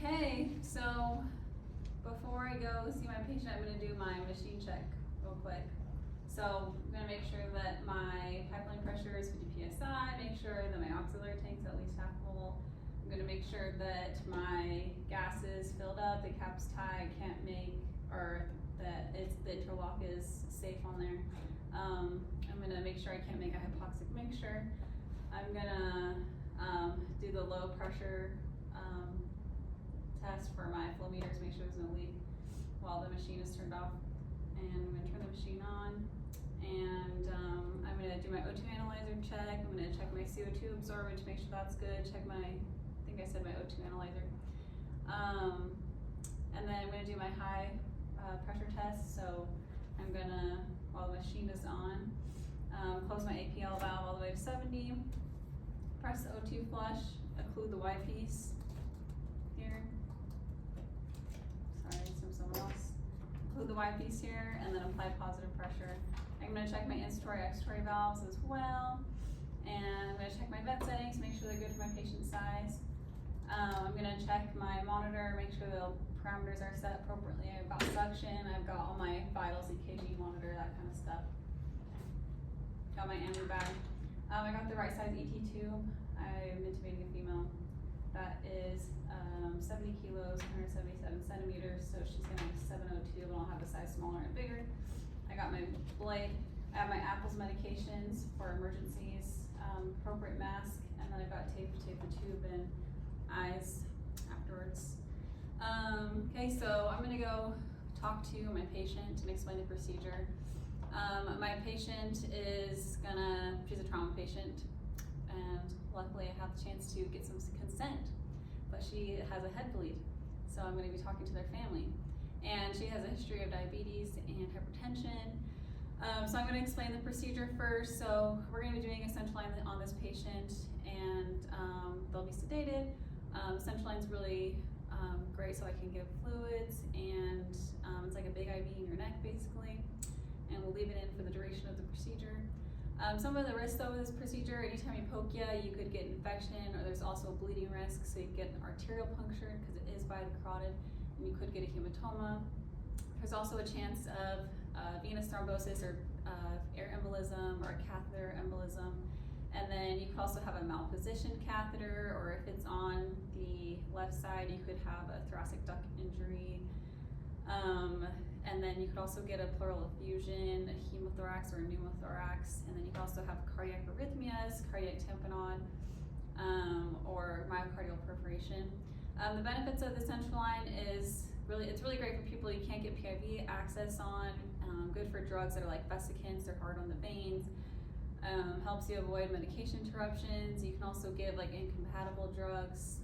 Okay, so before I go see my patient, I'm going to do my machine check real quick. So I'm going to make sure that my pipeline pressure is 50 psi, make sure that my auxiliary tank's at least half full. I'm going to make sure that my gas is filled up, the cap's tight, can't make, or that the interlock is safe on there. I'm going to make sure I can't make a hypoxic mixture. I'm going to do the low pressure test for my flow meters, make sure there's no leak while the machine is turned off. And I'm going to turn the machine on. And I'm going to do my O2 analyzer check. I'm going to check my CO2 absorbent to make sure that's good. Check my, I think I said my O2 analyzer. And then I'm going to do my high pressure test. So I'm going to, while the machine is on, close my APL valve all the way to 70. Press the O2 flush, occlude the Y piece here. Sorry, it's from someone else. Occlude the Y piece here, and then apply positive pressure. I'm going to check my inspiratory expiratory valves as well, and I'm going to check my vet settings, make sure they're good for my patient size. I'm going to check my monitor, make sure the parameters are set appropriately. I've got suction, I've got all my vitals, EKG monitor, that kind of stuff. Got my ambu bag. I got the right size ET tube. I'm intubating a female. That is 70 kilos, 177 centimeters, so she's gonna have 702, but I'll have a size smaller and bigger. I got my blade. I have my Apple's medications for emergencies, appropriate mask, and then I've got tape to tape the tube and eyes afterwards. Okay, so I'm gonna go talk to my patient and explain the procedure. My patient is she's a trauma patient, and luckily I have the chance to get some consent, but she has a head bleed, so I'm going to be talking to their family. And she has a history of diabetes and hypertension. So I'm going to explain the procedure first. So we're going to be doing a central line on this patient, and they'll be sedated. Central line's really great, so I can give fluids, and it's like a big IV in your neck basically. And we'll leave it in for the duration of the procedure. Some of the risks though with this procedure, anytime you poke you could get infection, or there's also a bleeding risk, so you get an arterial puncture because it is by the carotid, and you could get a hematoma. There's also a chance of venous thrombosis or air embolism or a catheter embolism. And then you could also have a malpositioned catheter, or if it's on the left side, you could have a thoracic duct injury. And then you could also get a pleural effusion, a hemothorax or a pneumothorax, and then you can also have cardiac arrhythmias, cardiac tamponade, or myocardial perforation. The benefits of the central line is it's really great for people you can't get PIV access on, good for drugs that are like vesicants, they're hard on the veins, helps you avoid medication interruptions. You can also give like incompatible drugs.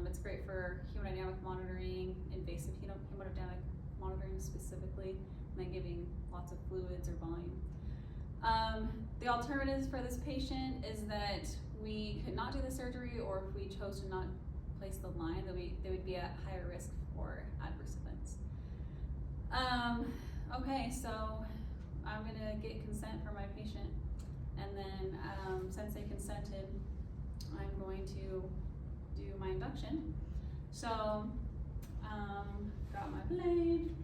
It's great for hemodynamic monitoring, invasive hemodynamic monitoring specifically, and then giving lots of fluids or volume. The alternatives for this patient is that we could not do the surgery, or if we chose to not place the line, they would be at higher risk for adverse events. Okay, so I'm gonna get consent for my patient, and then since they consented, I'm going to do my induction. So got my blade,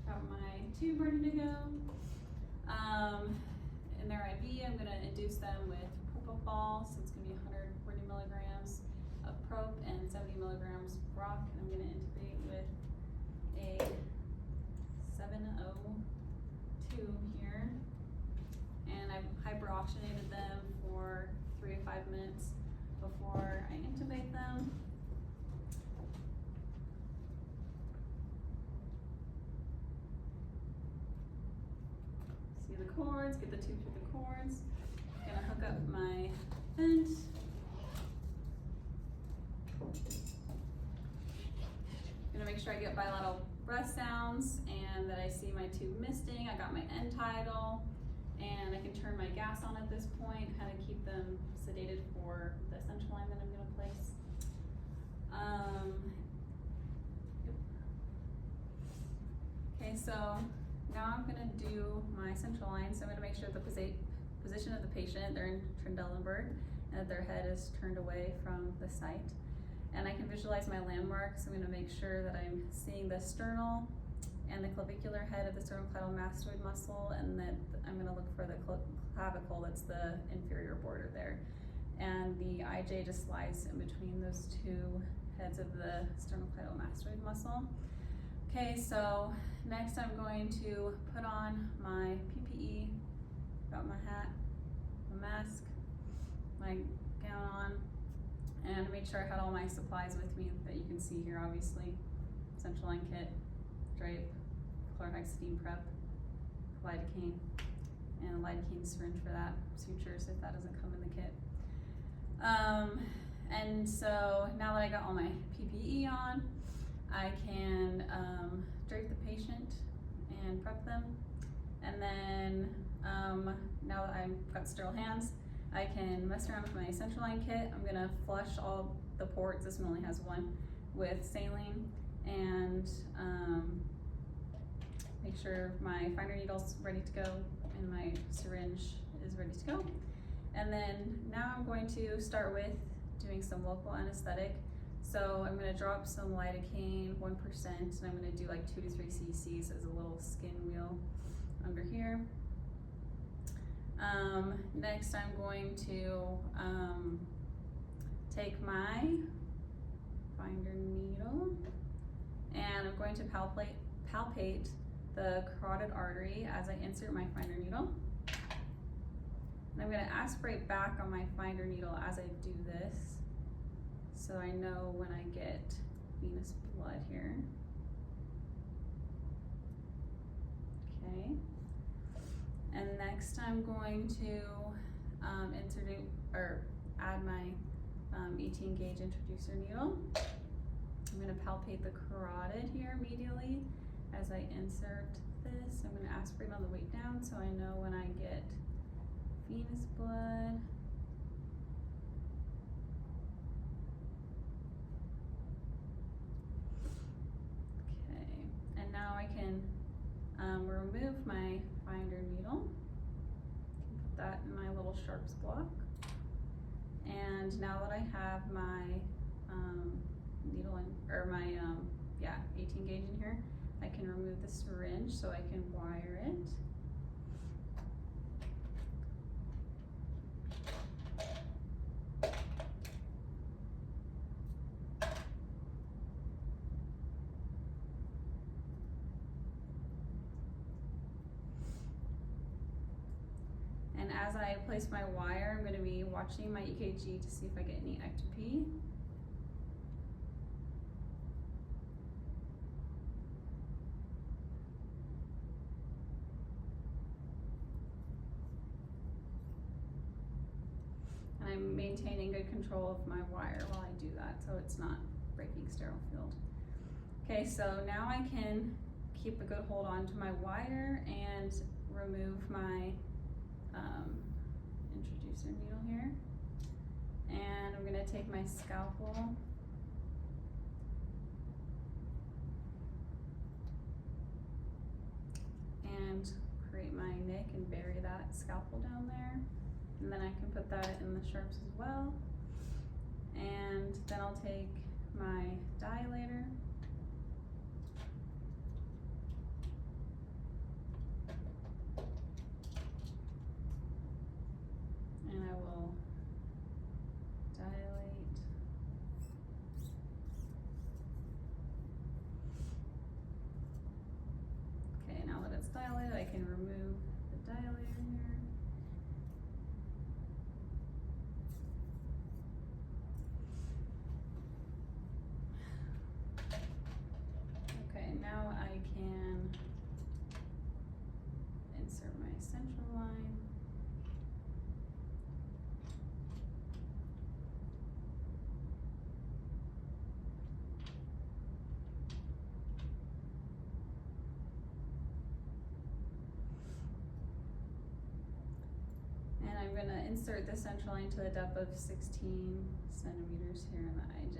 got my tube ready to go. In their IV, I'm going to induce them with propofol, so it's going to be 140 milligrams of prop and 70 milligrams rock. I'm going to intubate with a 702 here, and I've hyperoxygenated them for 3 to 5 minutes before I intubate them. See the cords, get the tube through the cords. Gonna hook up my vent. Gonna make sure I get bilateral breath sounds and that I see my tube misting. I got my end tidal, and I can turn my gas on at this point, kind of keep them sedated for the central line that I'm gonna place. Okay, so now I'm gonna do my central line. So I'm gonna make sure the position of the patient, they're in Trendelenburg, and that their head is turned away from the site. and I can visualize my landmarks. I'm gonna make sure that I'm seeing the sternal and the clavicular head of the sternocleidomastoid muscle, and that I'm gonna look for the clavicle, that's the inferior border there. And the IJ just lies in between those two heads of the sternocleidomastoid muscle. Okay, so next I'm going to put on my PPE, got my hat, my mask, my gown on, and make sure I had all my supplies with me that you can see here, obviously. Central line kit, drape, chlorhexidine prep, lidocaine, and a lidocaine syringe for that, sutures if that doesn't come in the kit. And so now that I got all my PPE on, I can drape the patient and prep them. And then now that I've got sterile hands, I can mess around with my central line kit. I'm gonna flush all the ports, this one only has one, with saline, and make sure my finder needle's ready to go and my syringe is ready to go. And then now I'm going to start with doing some local anesthetic. So I'm gonna drop some lidocaine, 1%, and I'm gonna do like 2 to 3 cc's as a little skin wheel under here. Next I'm going to take my finder needle, and I'm going to palpate the carotid artery as I insert my finder needle. And I'm gonna aspirate back on my finder needle as I do this, so I know when I get venous blood here. Okay. And next I'm going to add my 18 gauge introducer needle. I'm gonna palpate the carotid here medially as I insert this. I'm gonna aspirate on the way down so I know when I get venous blood. Okay, and now I can remove my finder needle, put that in my little sharps block. And now that I have my needle or my 18 gauge in here, I can remove the syringe so I can wire it. And as I place my wire, I'm going to be watching my EKG to see if I get any ectopy. And I'm maintaining good control of my wire while I do that, so it's not breaking sterile field. Okay, so now I can keep a good hold on to my wire and remove my introducer needle here. And I'm gonna take my scalpel and create my nick and bury that scalpel down there. And then I can put that in the sharps as well. And then I'll take my dilator and I will dilate. Okay, now that it's dilated, I can remove the dilator here. Okay, now I can insert my central line. And I'm going to insert the central line to the depth of 16 centimeters here in the IJ.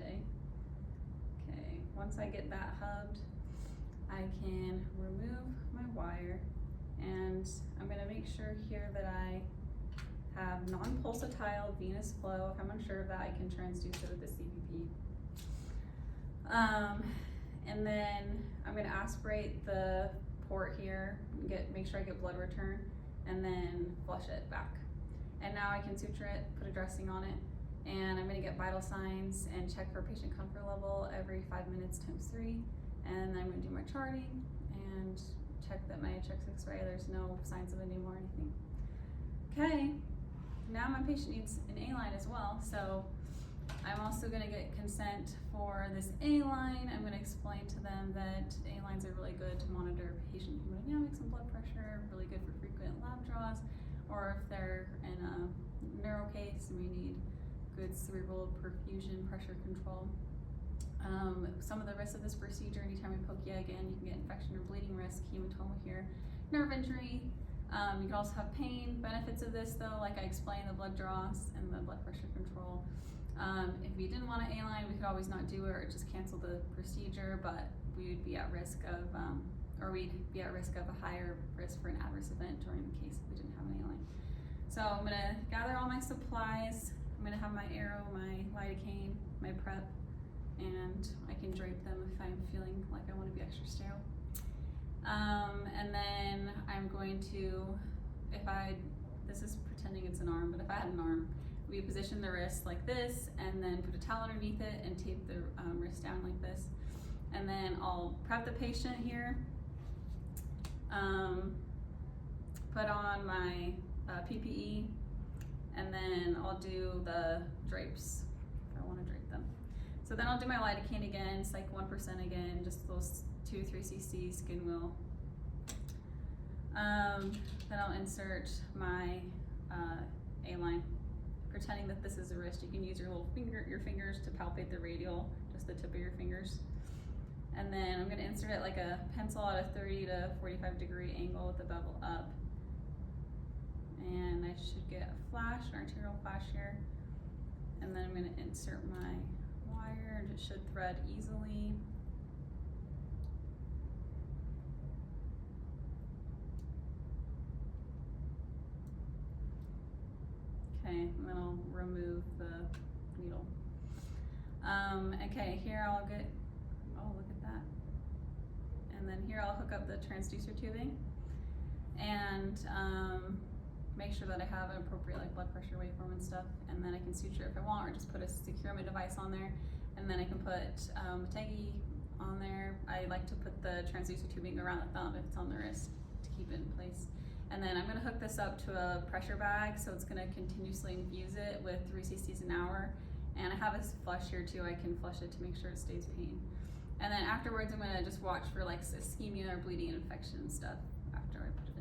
Okay, once I get that hubbed, I can remove my wire, and I'm going to make sure here that I have non-pulsatile venous flow. If I'm unsure of that, I can transduce it with the CPP. And then I'm gonna aspirate the port here, make sure I get blood return, and then flush it back. And now I can suture it, put a dressing on it, and I'm gonna get vital signs and check for patient comfort level every 5 minutes times 3. And I'm gonna do my charting and check that my chest X-ray, there's no signs of edema or anything. Okay, now my patient needs an A-line as well, so I'm also gonna get consent for this A-line. I'm gonna explain to them that A-lines are really good to monitor patient hemodynamics and blood pressure, really good for frequent lab draws, or if they're in a neuro case and we need good cerebral perfusion pressure control. Some of the risks of this procedure, anytime we poke you again, you can get infection or bleeding risk, hematoma here, nerve injury. You can also have pain. Benefits of this though, like I explained, the blood draws and the blood pressure control. If we didn't want an A-line, we could always not do it or just cancel the procedure, but we would be at risk of, we'd be at risk of a higher risk for an adverse event during the case if we didn't have an A-line. So I'm gonna gather all my supplies. I'm gonna have my arrow, my lidocaine, my prep, and I can drape them if I'm feeling like I want to be extra sterile. And then I'm going to, this is pretending it's an arm, but if I had an arm, we position the wrist like this and then put a towel underneath it and tape the wrist down like this. And then I'll prep the patient here, put on my PPE, and then I'll do the drapes if I want to drape them. So then I'll do my lidocaine again, it's like 1% again, just those 2-3 cc skin wheel. Then I'll insert my A-line, pretending that this is a wrist. You can use your fingers to palpate the radial, just the tip of your fingers. And then I'm gonna insert it like a pencil at a 30 to 45 degree angle with the bevel up. And I should get a flash, an arterial flash here. And then I'm gonna insert my wire, and it should thread easily. Okay, and then I'll remove the needle. Okay, here I'll get, oh look at that. And then here I'll hook up the transducer tubing and make sure that I have an appropriate like blood pressure waveform and stuff, and then I can suture if I want, or just put a securement device on there, and then I can put a Teggy on there. I like to put the transducer tubing around the thumb if it's on the wrist to keep it in place. And then I'm gonna hook this up to a pressure bag, so it's gonna continuously infuse it with 3 cc's an hour. And I have a flush here too, I can flush it to make sure it stays pain. And then afterwards I'm gonna just watch for like ischemia or bleeding and infection and stuff after I put it